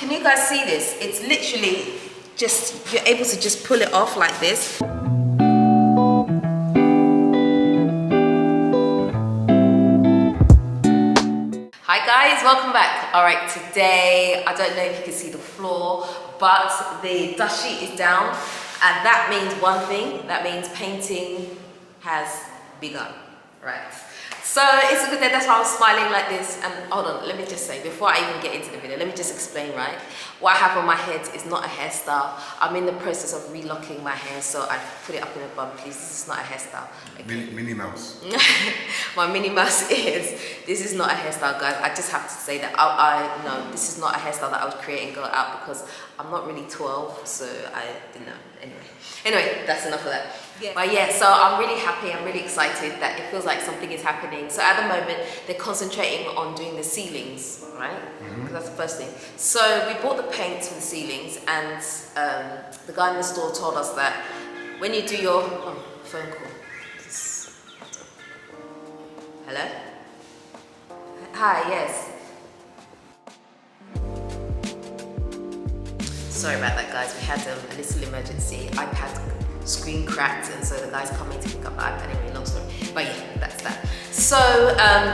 Can you guys see this? It's literally just, you're able to just pull it off like this. Hi guys, welcome back. All right, today, I don't know if you can see the floor, but the dust sheet is down, and that means one thing. That means painting has begun, right? So it's a good day, that's why I'm smiling like this. And hold on, let me just say, before I even get into the video, let me just explain, right? What I have on my head is not a hairstyle. I'm in the process of relocking my hair, so I put it up in a bun, please. This is not a hairstyle. Okay. Minnie Mouse. My Minnie Mouse is, this is not a hairstyle, guys. I just have to say that I no, this is not a hairstyle that I would create and go out, because I'm not really 12, so I didn't know. Anyway, that's enough of that. Yeah. But yeah, so I'm really happy, I'm really excited that it feels like something is happening. So at the moment, they're concentrating on doing the ceilings, right? Because that's the first thing. So we bought the paint for the ceilings, and the guy in the store told us that when you do your phone call. Hello? Hi, yes. Sorry about that, guys. We had a little emergency. iPad screen cracked, and so the guy's coming to pick up the iPad. Anyway, long story. But yeah, that's that. So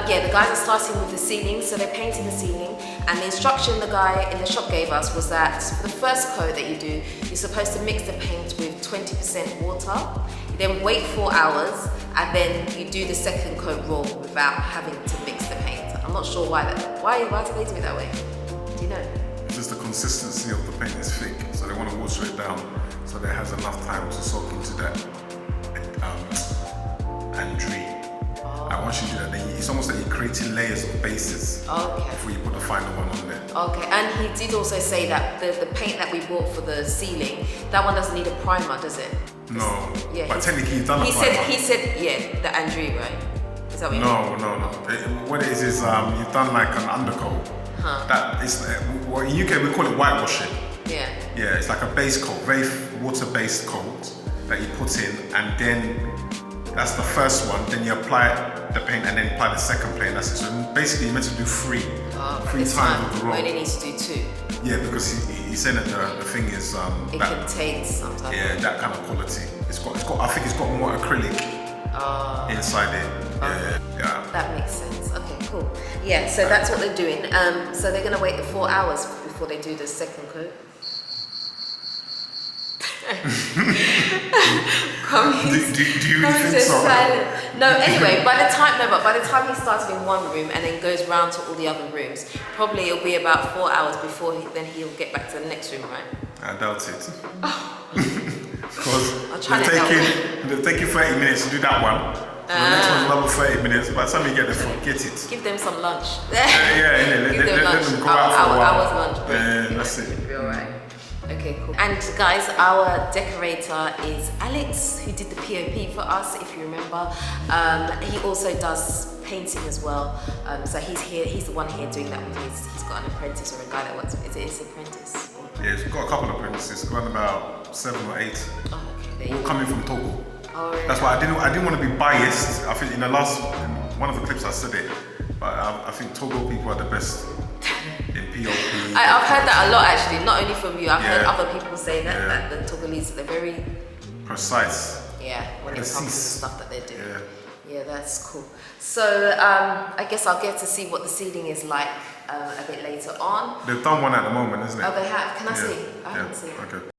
yeah, the guys are starting with the ceiling. So they're painting the ceiling, and the instruction the guy in the shop gave us was that for the first coat that you do, you're supposed to mix the paint with 20% water. You then wait 4 hours, and then you do the second coat raw without having to mix the paint. I'm not sure why that. Why do they do it that way? Do you know? Just the consistency of the paint is thick, so they want to water it down so that it has enough time to soak into that andry. And once you do that, then it's almost like you're creating layers of bases before you put the final one on there. Okay, and he did also say that the paint that we bought for the ceiling, that one doesn't need a primer, does it? No, yeah, but technically you've done a primer. He said, yeah, the andry, right? Is that what you mean? No. What it is you've done like an undercoat. That is, well, in UK we call it whitewashing. Yeah. Yeah, it's like a base coat, very water-based coat that you put in, and then that's the first one. Then you apply the paint, and then apply the second paint. That's it. So basically, you're meant to do three times with the roll. We only need to do 2. Yeah, because he said that the thing is it can take sometimes. Yeah, that kind of quality. It's got. I think it's got more acrylic inside it. Yeah. That makes sense. Okay, cool. Yeah, so that's what they're doing. So they're gonna wait the 4 hours before they do the second coat. do you really think so? No, anyway, by the time he starts in one room and then goes round to all the other rooms, probably it'll be about 4 hours before then he'll get back to the next room, right? I doubt it. Because they'll take you 30 minutes to do that one. So the next one's another 30 minutes. By the time you get there, forget it. Give them some lunch. Let them go out for a while. Hour's lunch break. Yeah, that's it. It'll be alright. Okay, cool. And guys, our decorator is Alex, who did the POP for us, if you remember. He also does painting as well. So he's the one here doing that with he's got an apprentice or a guy that works with. Is it his apprentice? Yeah, he's got a couple of apprentices, got about 7 or 8. Oh, okay. All coming from Togo. Oh, really? That's why I didn't want to be biased. I think in one of the clips I said it, but I think Togo people are the best in POP. I've heard that a lot actually, not only from you. I've heard other people say that the Togolese, they're very precise. Yeah, when it comes to the stuff that they do. Yeah. Yeah, that's cool. So I guess I'll get to see what the ceiling is like a bit later on. They've done one at the moment, isn't it? Oh, they have. Can I see? I haven't seen. Okay.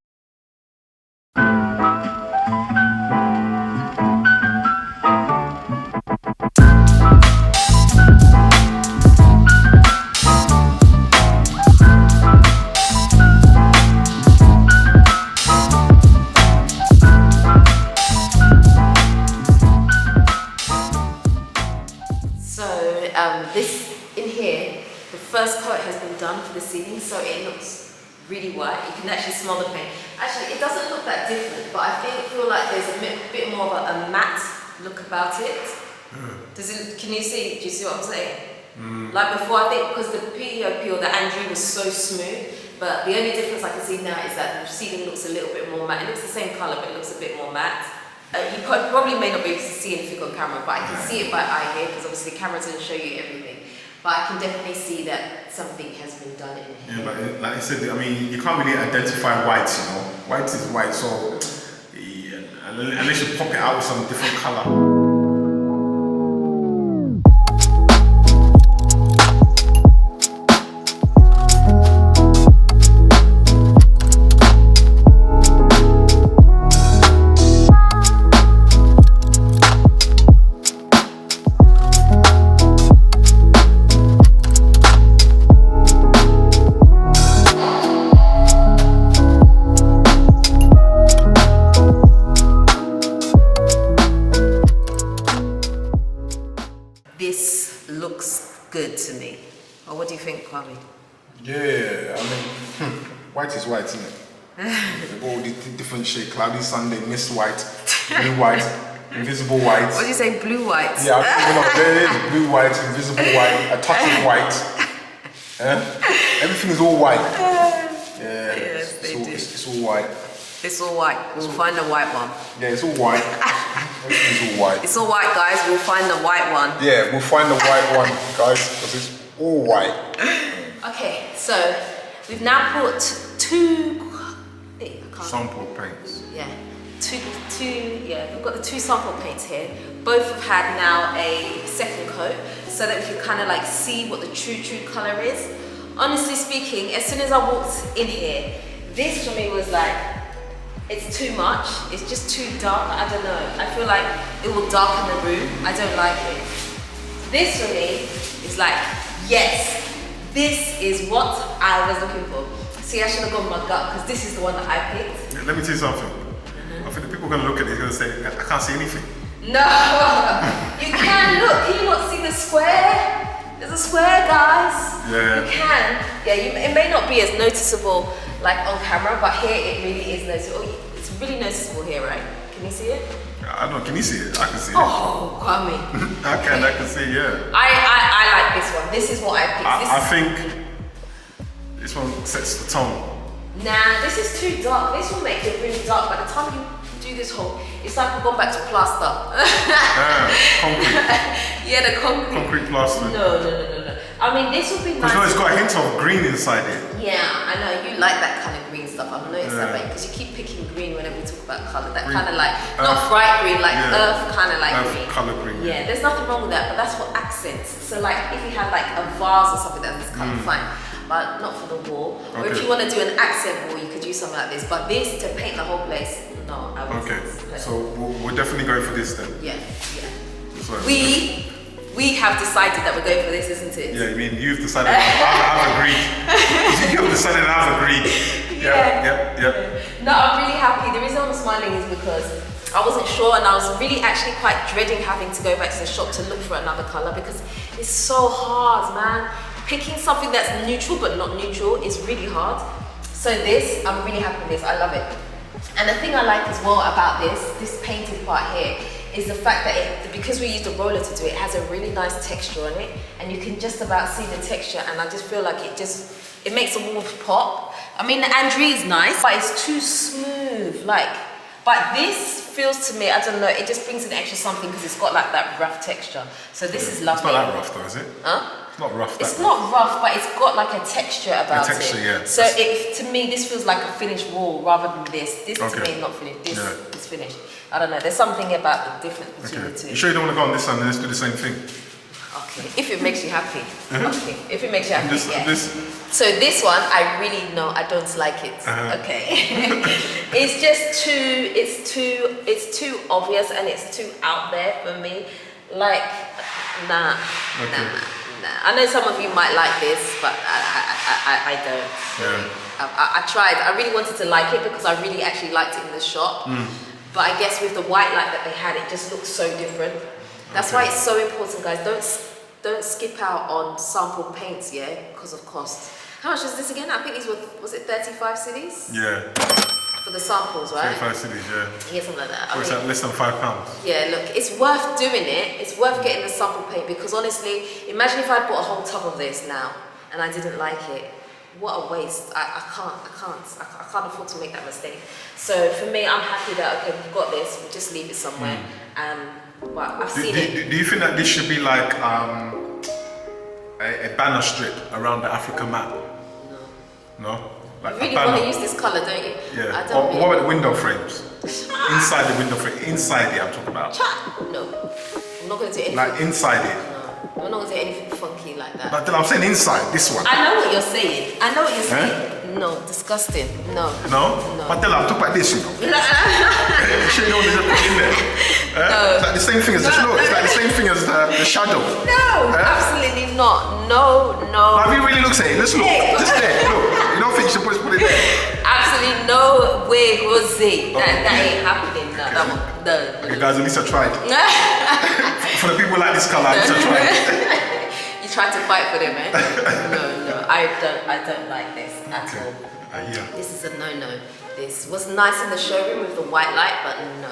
This in here, the first coat has been done for the ceiling, so it looks really white. You can actually smell the paint. Actually, it doesn't look that different, but I feel like there's a bit more of a matte look about it. Can you see? Do you see what I'm saying? Like before, I think because the POP or the andry was so smooth, but the only difference I can see now is that the ceiling looks a little bit more matte. It looks the same color, but it looks a bit more matte. You probably may not be able to see anything on camera, but I can see it by eye here because obviously the camera doesn't show you everything. But I can definitely see that something has been done in here. Yeah, but like I said, I mean, you can't really identify white, you know. White is white, so yeah, unless you pop it out with some different color. This looks good to me. Or what do you think, Kwame? Yeah, I mean, white is white, isn't it? They've all the different shade, cloudy Sunday, mist white, blue white, invisible white. What do you say, blue white? Yeah, there is blue white, invisible white, a touch of white. Everything is all white. Yeah, Yes, they do. It's all white. It's all white. We'll find the white one. Yeah, it's all white. Everything's all white. It's all white, guys. We'll find the white one. Yeah, we'll find the white one, guys, because it's all white. Okay, so we've now put two Sample paints. Yeah, we've got the two sample paints here. Both have had now a second coat so that we can kind of like see what the true color is. Honestly speaking, as soon as I walked in here, this for me was like, it's too much, it's just too dark, I don't know. I feel like it will darken the room, I don't like it. This for me is like, yes, this is what I was looking for. See, I should have gone with my gut because this is the one that I picked. Yeah, let me tell you something. I think the people are going to look at it and say, I can't see anything. No, you can look, can you not see the square? There's a square, guys. Yeah. You can. Yeah, it may not be as noticeable like on camera, but here it really is noticeable. Oh, it's really noticeable here, right? Can you see it? I don't know, can you see it? I can see it. Oh, Kwame. I can see, yeah. I like this one. This is what I picked. I think this one sets the tone. Nah, this is too dark. This will make it really dark. By the time you do this whole, it's like we've gone back to plaster. Concrete. Yeah, the concrete. Concrete plaster. No. I mean, this would be nice. Because it's got a hint of green inside it. Yeah, I know. You like that kind of green stuff. I've noticed that, Yeah. because you keep picking green whenever we talk about colour. That Green. kind of like, Earth. not bright green, like Yeah. earth kind of like Earth green. colour green. Yeah, there's nothing wrong with that, but that's what accents. So like, if you have like a vase or something that's kind of fine, but not for the wall. Or if Okay. you want to do an accent wall, you could use something like this. But this to paint the whole place, no, I wouldn't. Okay, so we're definitely going for this then. Yeah. So, We have decided that we're going for this, isn't it? Yeah, I mean, you've decided, I've agreed. You've decided, I've agreed. Yep. No, I'm really happy. The reason I'm smiling is because I wasn't sure, and I was really actually quite dreading having to go back to the shop to look for another color because it's so hard, man. Picking something that's neutral but not neutral is really hard. So this, I'm really happy with this. I love it. And the thing I like as well about this painted part here, is the fact that because we used a roller to do it, it has a really nice texture on it, and you can just about see the texture, and I just feel like it makes the walls pop. I mean, the Andrea is nice, but it's too smooth, but this feels to me, I don't know, it just brings an extra something because it's got like that rough texture. So this is lovely. It's not that rough though, is it? Huh? It's not rough. It's not rough, but it's got like a texture about texture, it. yeah. So to me, this feels like a finished wall rather than this. This to me is not finished. This is finished. I don't know. There's something about the difference between the two. You sure you don't want to go on this side and let's do the same thing? Okay. If it makes you happy. Okay. If it makes you happy. So this one, I really know I don't like it. Okay. It's just it's too obvious and it's too out there for me. Like, nah. I know some of you might like this, but I don't. Yeah. I tried. I really wanted to like it because I really actually liked it in the shop. But I guess with the white light that they had, it just looked so different. That's why it's so important, guys. Don't skip out on sample paints, yeah, because of cost. How much is this again? I think these was it 35 cedis? Yeah. For the samples, right? 35 cedis, yeah. Yeah, something like that. So it's at less than £5. Yeah, look, it's worth doing it. It's worth getting the sample paint because honestly, imagine if I bought a whole tub of this now and I didn't like it. What a waste. I can't afford to make that mistake. So for me, I'm happy that, okay, we've got this, we'll just leave it somewhere. Well, I've seen it. Do you think that this should be like a a banner strip around the African map? No. No? Like You really a banner? want to use this colour, don't you? Yeah. I don't What about the window frames? Inside the window frame, inside it I'm talking about. No. I'm not going to do anything. Like inside it. No. I'm not going to do anything funky like that. But then I'm saying inside, this one. I know what you're saying. No, disgusting. No. No? No. But then I'm talking about this, you know. Sure you know what they put in there. No. It's like the same thing as the snow. It's like the same thing as the shadow. No, absolutely not. No. Now, if you really look at it, let's look. Just there. Look. You don't think you should put it there? Absolutely no way, Jose. That ain't happening. No, that one. No. Okay, guys, at least I tried. For the people like this color, at least I tried. You tried to fight for them, eh? No. I don't like this at all. Yeah. This is a no. This was nice in the showroom with the white light, but no.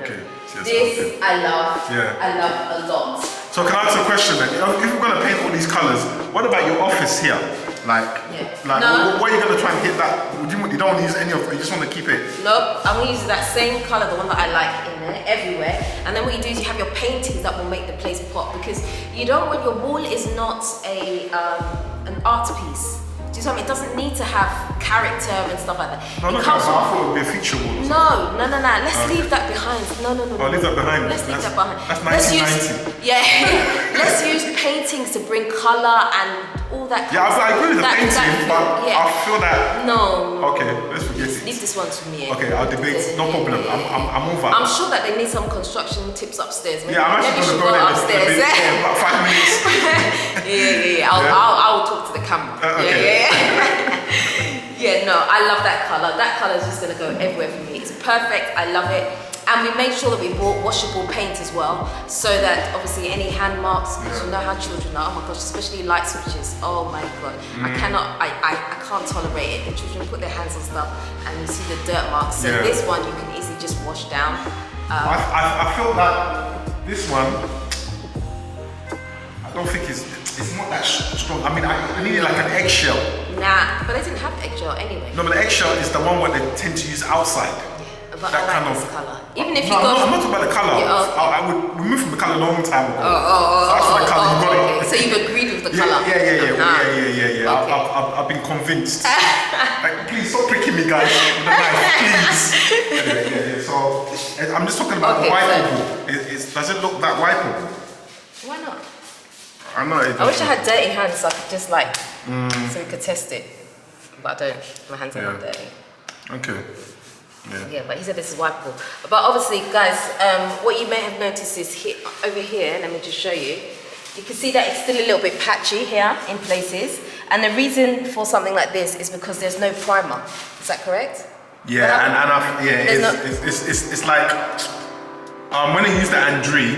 Okay. This I love. Yeah. I love a lot. So can I ask a question then? If we're gonna paint all these colors, what about your office here? Like, what are you gonna try and hit that? You don't want to use any of it. You just want to keep it. Nope. I'm gonna use that same color, the one that I like, in there everywhere. And then what you do is you have your paintings that will make the place pop, because you don't want your wall is not an art piece. Do you know what I mean? It doesn't need to have character and stuff like that. No, I thought it would be a feature wall. No. Let's leave that behind. No. Oh, leave that behind. Let's leave that behind. That's 1990. Let's use paintings to bring color and all that. Yeah, I agree with the painting, but I feel that. No. Okay, let's forget it. Leave this one to me. Okay, I'll debate. No problem. I'm over. I'm sure that they need some construction tips upstairs. Maybe, I'm actually going to go there upstairs. About 5 minutes. Yeah. I'll talk to the camera. Okay. Yeah, no, I love that color. That color is just gonna go everywhere for me. It's perfect. I love it. And we made sure that we bought washable paint as well, so that obviously any hand marks, because you know how children are. Oh my gosh, especially light switches. Oh my god, I can't tolerate it. The children put their hands on stuff, and you see the dirt marks. So this one you can easily just wash down. I feel that this one, I don't think it's not that strong. I mean, I needed like an eggshell. Nah, but they didn't have eggshell anyway. No, but the eggshell is the one where they tend to use outside. But that I like kind this of color. Even if you I'm go. not talking about the color. Yeah, okay. I would remove from the color a long time ago. So that's the color. You got okay. it. So you've agreed with the color. Yeah. Okay. I've been convinced. Like, please stop pricking me, guys, with the knife, please. Anyway, so I'm just talking about the wipeable. Does it look that wipeable? Why not? I know it. I wish I had dirty hands so I could just like, so we could test it. But I don't. My hands are not dirty. Okay. Yeah, but he said this is wipeable. But obviously, guys, what you may have noticed is here, over here, let me just show you. You can see that it's still a little bit patchy here in places. And the reason for something like this is because there's no primer. Is that correct? Yeah, it's like when I use the Andre,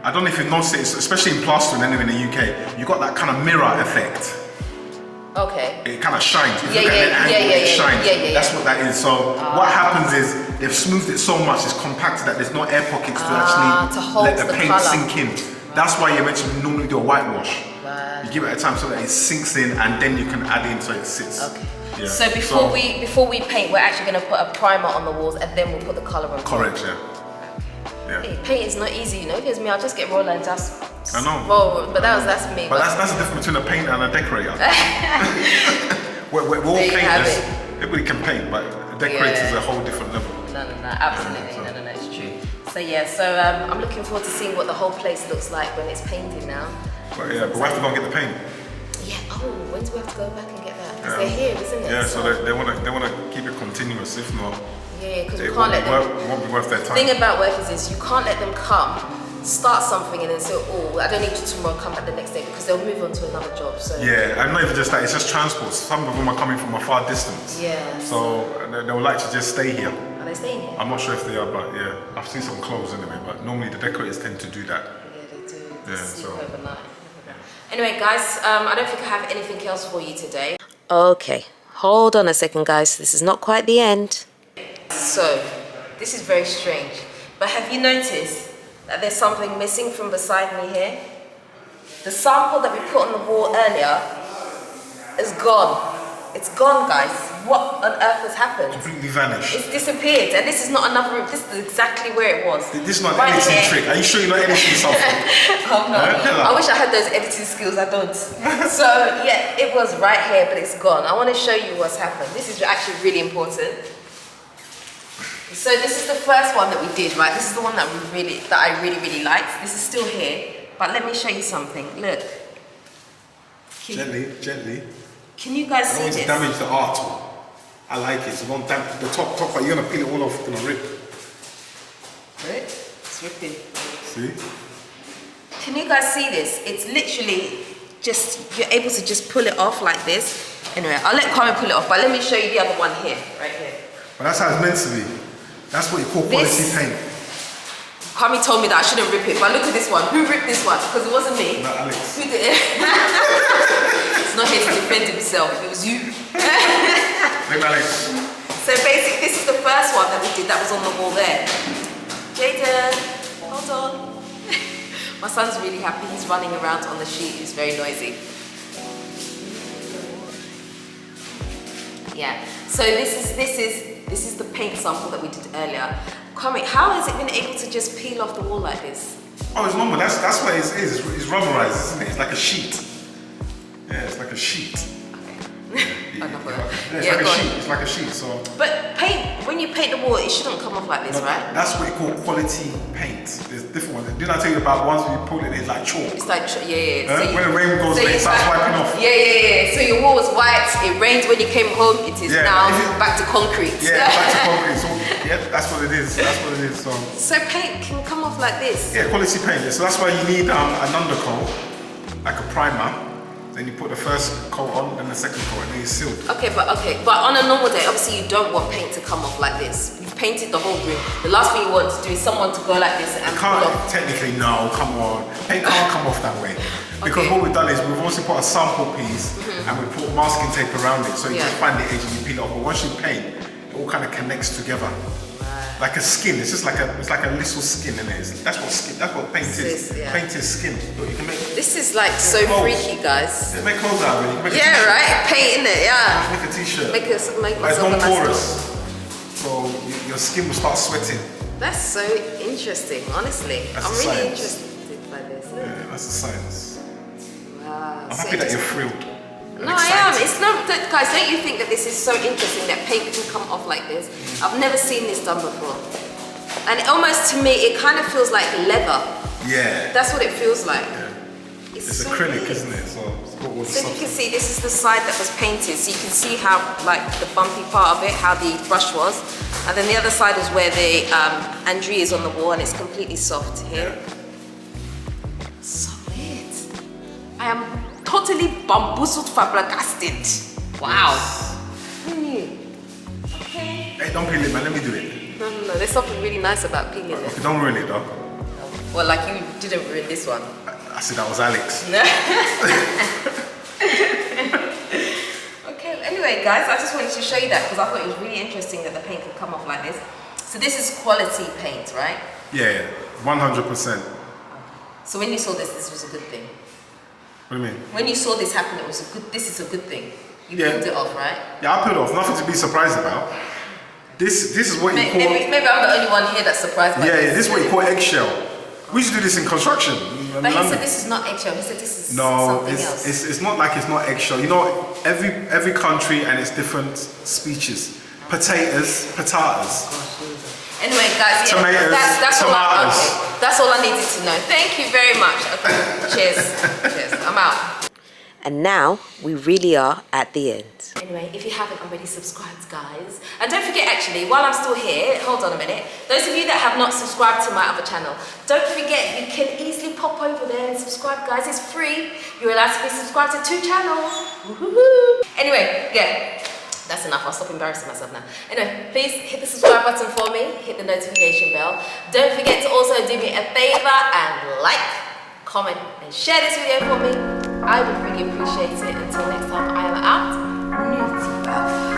I don't know if you've noticed it, especially in plastering anyway in the UK, you got that kind of mirror effect. Okay. It kind of shines. If you look at the angle, it shines. That's what that is. So what happens is they've smoothed it so much, it's compacted that there's no air pockets to actually let the paint sink in. That's why you're meant to normally do a whitewash. You give it a time so that it sinks in, and then you can add in so it sits. Okay. Yeah. So before we paint, we're actually going to put a primer on the walls, and then we'll put the color on. Correct. Yeah. Hey, paint is not easy, you know. If it's me, I'll just get roller and just. I know. Well, but that's me. But that's the difference between a painter and a decorator. we're all painters. Everybody can paint, but a decorator is a whole different level. No, absolutely. No, it's true. So I'm looking forward to seeing what the whole place looks like when it's painted now. But we have to go and get the paint. Yeah. Oh, when do we have to go back and get that? Because they're here, isn't it? Yeah. So they want to keep it continuous. If not, yeah, because we can't let them. It won't be worth their time. The thing about workers is you can't let them come, start something, and then say, oh, I don't need you tomorrow. Come back the next day, because they'll move on to another job. So yeah, and not even just that. It's just transport. Some of them are coming from a far distance. Yeah. So they would like to just stay here. Are they staying here? I'm not sure if they are, but yeah, I've seen some clothes anyway. But normally the decorators tend to do that. Yeah, they do. Yeah, sleep so. overnight. Anyway, guys, I don't think I have anything else for you today. Okay, hold on a second, guys. This is not quite the end. So, this is very strange. But have you noticed that there's something missing from beside me here? The sample that we put on the wall earlier is gone. It's gone, guys. what on earth has happened? Completely vanished. It's disappeared, and this is not another room. This is exactly where it was. This is not an Right editing here. trick. Are you sure you're not editing something? I'm not. I wish I had those editing skills. I don't. So yeah, it was right here, but it's gone. I want to show you what's happened. This is actually really important. So this is the first one that we did, right? This is the one that I really liked. This is still here, but let me show you something. Look. Gently. Can you guys see I don't want this? to damage the art. I like it. So don't damage the top, but you're gonna peel it all off. It's gonna rip. Right? It's ripping. See? Can you guys see this? It's literally just, you're able to just pull it off like this. Anyway, I'll let Carmen pull it off, but let me show you the other one here, right here. But that's how it's meant to be. That's what you call quality paint. Carmen told me that I shouldn't rip it, but look at this one. Who ripped this one? Because it wasn't me. Not Alex. Who did it? He's not here to defend himself. It was you. Maybe Alex. So basically, this is the first one that we did that was on the wall there. Jaden, hold on. My son's really happy. He's running around on the sheet. He's very noisy. Yeah. So this is the paint sample that we did earlier. Comment, how has it been able to just peel off the wall like this? Oh, it's normal. That's what it is. It's rubberized, isn't it? It's like a sheet. Yeah, it's like a sheet. Enough of that. It's Yeah, like a go on. sheet. It's like a sheet. So. But paint, when you paint the wall, it shouldn't come off like this, right? That's what you call quality paint. There's different ones. Didn't I tell you about ones where you pull it? It's like chalk. It's like, yeah. So when the rain goes, it starts wiping off. Yeah. So your wall was white. It rained when you came home. It is now back to concrete. Yeah, back to concrete. So yeah, that's what it is. So paint can come off like this. Yeah, quality paint. So that's why you need an undercoat, like a primer. Then you put the first coat on, then the second coat, and then you seal. Okay, but on a normal day, obviously you don't want paint to come off like this. You've painted the whole room. The last thing you want to do is someone to go like this and pull off. Technically, no, come on. Paint can't come off that way. Because what we've done is we've also put a sample piece and we put masking tape around it. So you just find the edge and you peel it off. But once you paint, it all kind of connects together. Like a skin, it's just like a little skin in it. That's what paint is. Paint is skin. Look, you can make. This is like so freaky, guys. Yeah, make clothes out of it. You can make right. Paint in it, yeah. Make a t-shirt. Make it's non-porous, so your skin will start sweating. That's so interesting, honestly. I'm really interested by this. Yeah, that's the science. Wow. I'm happy that you're thrilled. No, I am. It's not, guys. Don't you think that this is so interesting that paint can come off like this? I've never seen this done before, and almost to me, it kind of feels like leather. Yeah. That's what it feels like. Yeah. It's so acrylic, weird. isn't it? So it's got all the So you can see this is the side that was painted. So you can see how like the bumpy part of it, how the brush was, and then the other side is where the Andrea is on the wall, and it's completely soft here. Yeah. So weird. I am totally bamboozled, flabbergasted. Wow. Okay. Hey, don't peel it, man. Let me do it. No. There's something really nice about peeling it. Okay, don't ruin it, though. Well, like you didn't ruin this one. I said that was Alex. Okay. Anyway, guys, I just wanted to show you that because I thought it was really interesting that the paint could come off like this. So this is quality paint, right? Yeah, 100%. So when you saw this was a good thing. What do you mean? When you saw this happen, this is a good thing. You pulled it off, right? Yeah, I pulled it off. Nothing to be surprised about. This is what you call... Maybe I'm the only one here that's surprised by this. Yeah, this is what you call eggshell. We used to do this in construction. But he said this is not eggshell. He said this is something else. It's not like it's not eggshell. You know, every country and its different speeches. Potatoes. Anyway, guys, tomatoes, that's all I needed to know. Thank you very much. Okay, cheers. I'm out. And now we really are at the end. Anyway, if you haven't already subscribed, guys, and don't forget, actually, while I'm still here, hold on a minute. Those of you that have not subscribed to my other channel, don't forget you can easily pop over there and subscribe, guys. It's free. You're allowed to be subscribed to 2 channels. Woohoo! Anyway, yeah. That's enough, I'll stop embarrassing myself now. Anyway, please hit the subscribe button for me, hit the notification bell. Don't forget to also do me a favor and like, comment, and share this video for me. I would really appreciate it. Until next time, I am out. Newty Bell.